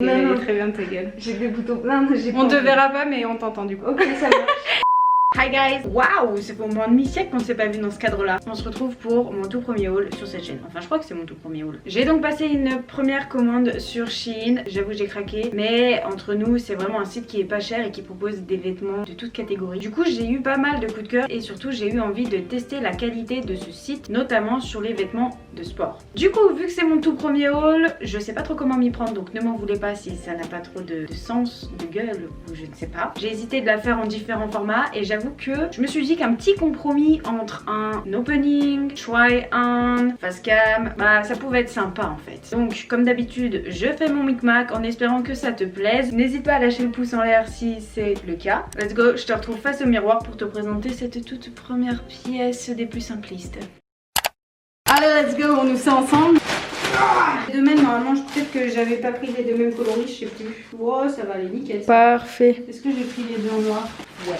Non, très bien ta gueule. J'ai des boutons. Non, j'ai pas. On te verra pas mais on t'entend du coup. Ok, ça marche. Hi guys! Waouh! C'est pour moins de mi-siècle qu'on s'est pas vu dans ce cadre-là. On se retrouve pour mon tout premier haul sur cette chaîne. Enfin, je crois que c'est mon tout premier haul. J'ai donc passé une première commande sur Shein. J'avoue, j'ai craqué. Mais entre nous, c'est vraiment un site qui est pas cher et qui propose des vêtements de toute catégorie. Du coup, j'ai eu pas mal de coups de cœur et surtout, j'ai eu envie de tester la qualité de ce site, notamment sur les vêtements de sport. Du coup, vu que c'est mon tout premier haul, je sais pas trop comment m'y prendre, donc ne m'en voulez pas si ça n'a pas trop de sens, de gueule ou je ne sais pas. J'ai hésité de la faire en différents formats et j'avoue que je me suis dit qu'un petit compromis entre un opening, try on, face cam, bah ça pouvait être sympa en fait. Donc comme d'habitude, je fais mon micmac en espérant que ça te plaise. N'hésite pas à lâcher le pouce en l'air si c'est le cas. Let's go, je te retrouve face au miroir pour te présenter cette toute première pièce des plus simplistes. Allez, let's go, on nous fait ensemble. Les deux mêmes, normalement, peut-être que j'avais pas pris les deux mêmes coloris, je sais plus. Wow, ça va aller nickel. Parfait. Est-ce que j'ai pris les deux en noir? Ouais.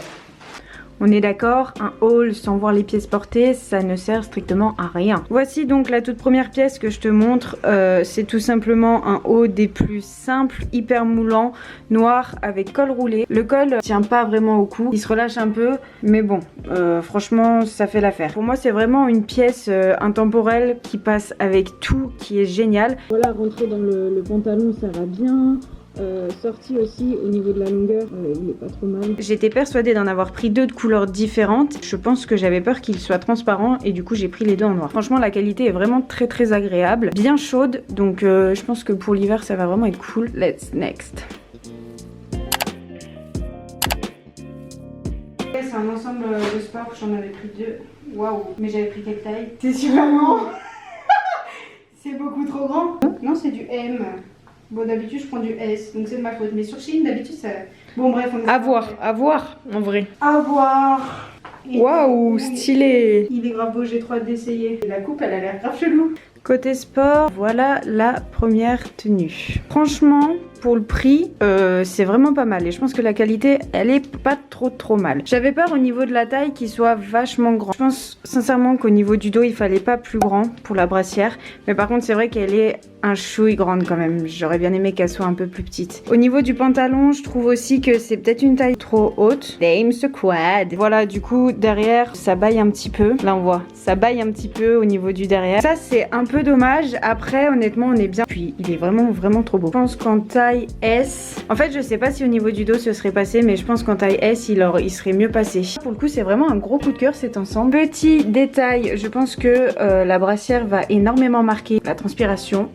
On est d'accord, un haul sans voir les pièces portées, ça ne sert strictement à rien. Voici donc la toute première pièce que je te montre. C'est tout simplement un haut des plus simples, hyper moulant, noir avec col roulé. Le col tient pas vraiment au cou, il se relâche un peu, mais bon, franchement, ça fait l'affaire. Pour moi, c'est vraiment une pièce intemporelle qui passe avec tout, qui est génial. Voilà, rentrer dans le pantalon, ça va bien. Sorti aussi au niveau de la longueur, il est pas trop mal. J'étais persuadée d'en avoir pris deux de couleurs différentes. Je pense que j'avais peur qu'il soit transparent et du coup j'ai pris les deux en noir. Franchement la qualité est vraiment très agréable, bien chaude, donc je pense que pour l'hiver ça va vraiment être cool. Let's next. C'est un ensemble de sport, j'en avais pris deux. Waouh, mais j'avais pris quelle taille? C'est super grand. C'est beaucoup trop grand. Non, c'est du M. Bon, d'habitude, je prends du S, donc c'est de ma faute. Mais sur Shein, d'habitude, ça... Bon, bref, on est... À voir, en vrai. À voir. Waouh, stylé. Il est grave beau, j'ai trop hâte d'essayer. La coupe, elle a l'air grave chelou. Côté sport, voilà la première tenue. Franchement, pour le prix, c'est vraiment pas mal. Et je pense que la qualité, elle est pas trop mal. J'avais peur au niveau de la taille qu'il soit vachement grand. Je pense sincèrement qu'au niveau du dos, il fallait pas plus grand pour la brassière. Mais par contre, c'est vrai qu'elle est un chouille grande quand même. J'aurais bien aimé qu'elle soit un peu plus petite. Au niveau du pantalon, je trouve aussi que c'est peut-être une taille trop haute. Dame ce quad. Voilà, du coup, derrière, ça baille un petit peu. Là, on voit, ça baille un petit peu au niveau du derrière. Ça, c'est un peu dommage. Après, honnêtement, on est bien. Puis, il est vraiment trop beau. Je pense qu'en taille S, en fait, je sais pas si au niveau du dos, ce serait passé, mais je pense qu'en taille S, il serait mieux passé. Pour le coup, c'est vraiment un gros coup de cœur cet ensemble. Petit détail, je pense que la brassière va énormément marquer la transpiration.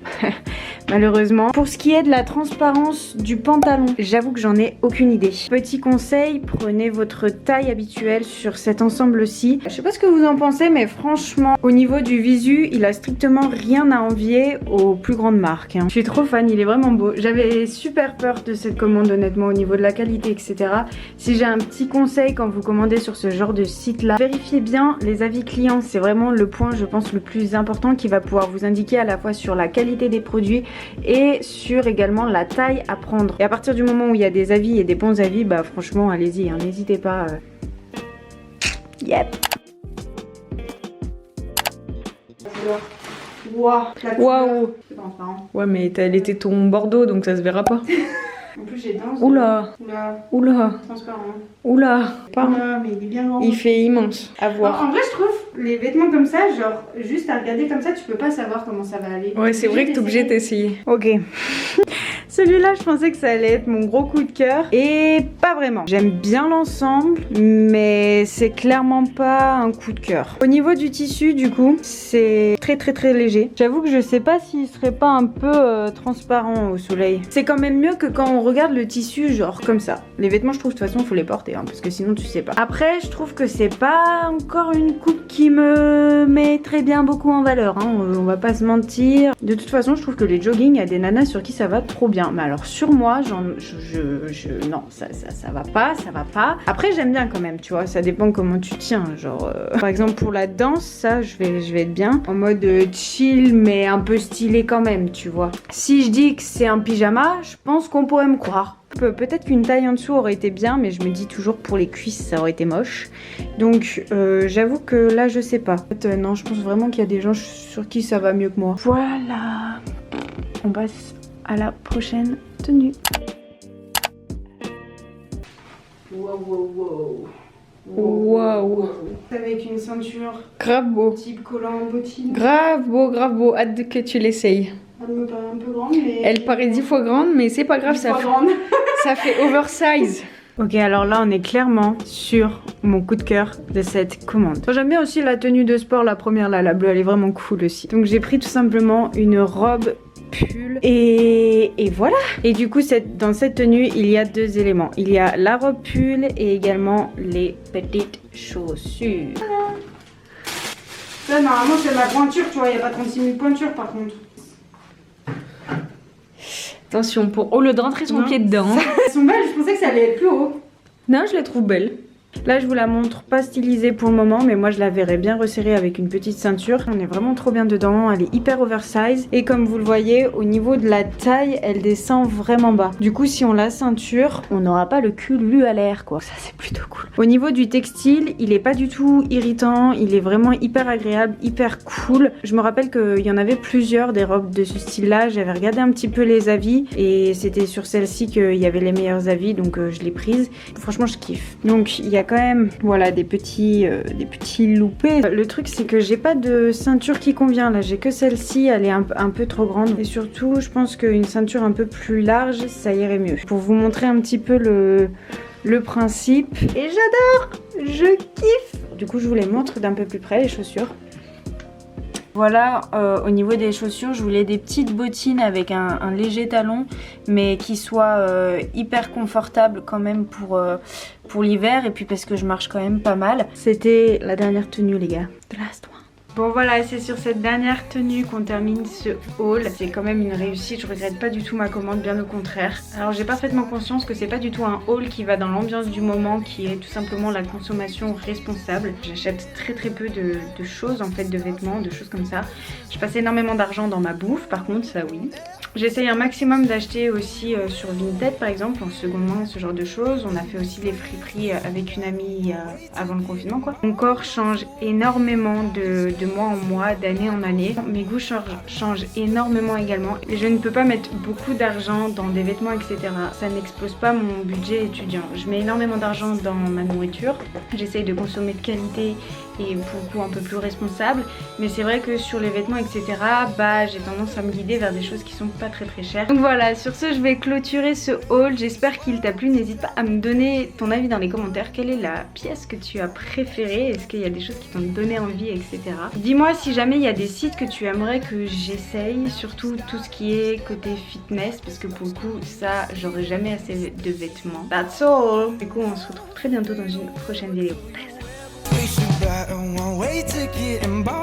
Malheureusement. Pour ce qui est de la transparence du pantalon, j'avoue que j'en ai aucune idée. Petit conseil, prenez votre taille habituelle sur cet ensemble-ci. Je sais pas ce que vous en pensez, mais franchement, au niveau du visu, il a strictement rien à envier aux plus grandes marques. Je suis trop fan, il est vraiment beau. J'avais super peur de cette commande, honnêtement, au niveau de la qualité, etc. Si j'ai un petit conseil quand vous commandez sur ce genre de site-là, vérifiez bien les avis clients. C'est vraiment le point, je pense, le plus important qui va pouvoir vous indiquer à la fois sur la qualité des produits et sur également la taille à prendre. Et à partir du moment où il y a des avis et des bons avis, bah franchement allez-y, hein, n'hésitez pas. Yep. Waouh. C'est transparent. Ouais, mais elle était ton bordeaux, donc ça se verra pas. En plus j'ai dense. Oula. Oula. Transparent. Oula. Oula, mais il est bien grand. Il fait immense. À voir. En vrai, je trouve les vêtements comme ça, genre juste à regarder comme ça, tu peux pas savoir comment ça va aller. Ouais, c'est vrai que t'es obligé d'essayer. Ok. Celui-là, je pensais que ça allait être mon gros coup de cœur et pas vraiment. J'aime bien l'ensemble, mais c'est clairement pas un coup de cœur. Au niveau du tissu, du coup, c'est très léger. J'avoue que je sais pas s'il serait pas un peu transparent au soleil. C'est quand même mieux que quand on regarde le tissu genre comme ça. Les vêtements, je trouve de toute façon, faut les porter, hein, parce que sinon tu sais pas. Après, je trouve que c'est pas encore une coupe qui me met très bien beaucoup en valeur, hein. On va pas se mentir. De toute façon, je trouve que les jogging, il y a des nanas sur qui ça va trop bien. Mais alors sur moi, non, ça va pas. Après, j'aime bien quand même, tu vois, ça dépend comment tu tiens. Genre, par exemple, pour la danse, ça, je vais être bien. En mode chill, mais un peu stylé quand même, tu vois. Si je dis que c'est un pyjama, je pense qu'on pourrait me croire. Peut-être qu'une taille en dessous aurait été bien, mais je me dis toujours pour les cuisses ça aurait été moche. Donc j'avoue que là je sais pas. En fait, non, je pense vraiment qu'il y a des gens sur qui ça va mieux que moi. Voilà. On passe à la prochaine tenue. Wow. Avec une ceinture grave beau. Type collant en bottine. Grave beau. Hâte que tu l'essayes. Elle me paraît un peu grande, mais... Elle paraît 10 fois grande, mais c'est pas grave, ça fait oversize. Ok, alors là on est clairement sur mon coup de cœur de cette commande. J'aime bien aussi la tenue de sport, la première là, la bleue, elle est vraiment cool aussi. Donc j'ai pris tout simplement une robe pull et voilà. Et du coup dans cette tenue il y a deux éléments. Il y a la robe pull et également les petites chaussures. Ça normalement c'est ma pointure, tu vois, il n'y a pas 36 000 pointures par contre. Attention, au lieu de rentrer son pied dedans. Elles sont belles, je pensais que ça allait être plus haut. Non, je les trouve belles. Là je vous la montre pas stylisée pour le moment, mais moi je la verrais bien resserrée avec une petite ceinture. On est vraiment trop bien dedans, elle est hyper oversize. Et comme vous le voyez, au niveau de la taille, elle descend vraiment bas. Du coup si on la ceinture, on n'aura pas le cul lu à l'air quoi. Ça c'est plutôt cool. Au niveau du textile, il est pas du tout irritant, il est vraiment hyper agréable, hyper cool. Je me rappelle qu'il y en avait plusieurs des robes de ce style là, j'avais regardé un petit peu les avis et c'était sur celle-ci qu'il y avait les meilleurs avis, donc je l'ai prise. Franchement je kiffe. Donc il y a quand même voilà des petits loupés. Le truc c'est que j'ai pas de ceinture qui convient là, j'ai que celle-ci, elle est un peu trop grande et surtout je pense qu'une ceinture un peu plus large ça irait mieux. Pour vous montrer un petit peu le principe, et j'adore, je kiffe. Du coup je vous les montre d'un peu plus près les chaussures. Voilà, au niveau des chaussures, je voulais des petites bottines avec un léger talon, mais qui soient hyper confortables quand même pour l'hiver, et puis parce que je marche quand même pas mal. C'était la dernière tenue les gars, the last one. Bon voilà, c'est sur cette dernière tenue qu'on termine ce haul. C'est quand même une réussite, je regrette pas du tout ma commande, bien au contraire. Alors j'ai parfaitement conscience que c'est pas du tout un haul qui va dans l'ambiance du moment, qui est tout simplement la consommation responsable. J'achète très peu de choses en fait, de vêtements, de choses comme ça. Je passe énormément d'argent dans ma bouffe, par contre ça oui. J'essaye un maximum d'acheter aussi sur Vinted par exemple, en seconde main, ce genre de choses. On a fait aussi les friperies avec une amie avant le confinement quoi. Mon corps change énormément de mois en mois, d'année en année. Mes goûts changent énormément également. Et je ne peux pas mettre beaucoup d'argent dans des vêtements etc. Ça n'explose pas mon budget étudiant. Je mets énormément d'argent dans ma nourriture. J'essaye de consommer de qualité et pour le coup un peu plus responsable, mais c'est vrai que sur les vêtements etc, bah j'ai tendance à me guider vers des choses qui sont pas très chères. Donc voilà, sur ce je vais clôturer ce haul, j'espère qu'il t'a plu, n'hésite pas à me donner ton avis dans les commentaires, quelle est la pièce que tu as préférée, est-ce qu'il y a des choses qui t'ont donné envie etc. Dis-moi si jamais il y a des sites que tu aimerais que j'essaye, surtout tout ce qui est côté fitness, parce que pour le coup ça j'aurai jamais assez de vêtements. That's all. Du coup on se retrouve très bientôt dans une prochaine vidéo. One way to get involved.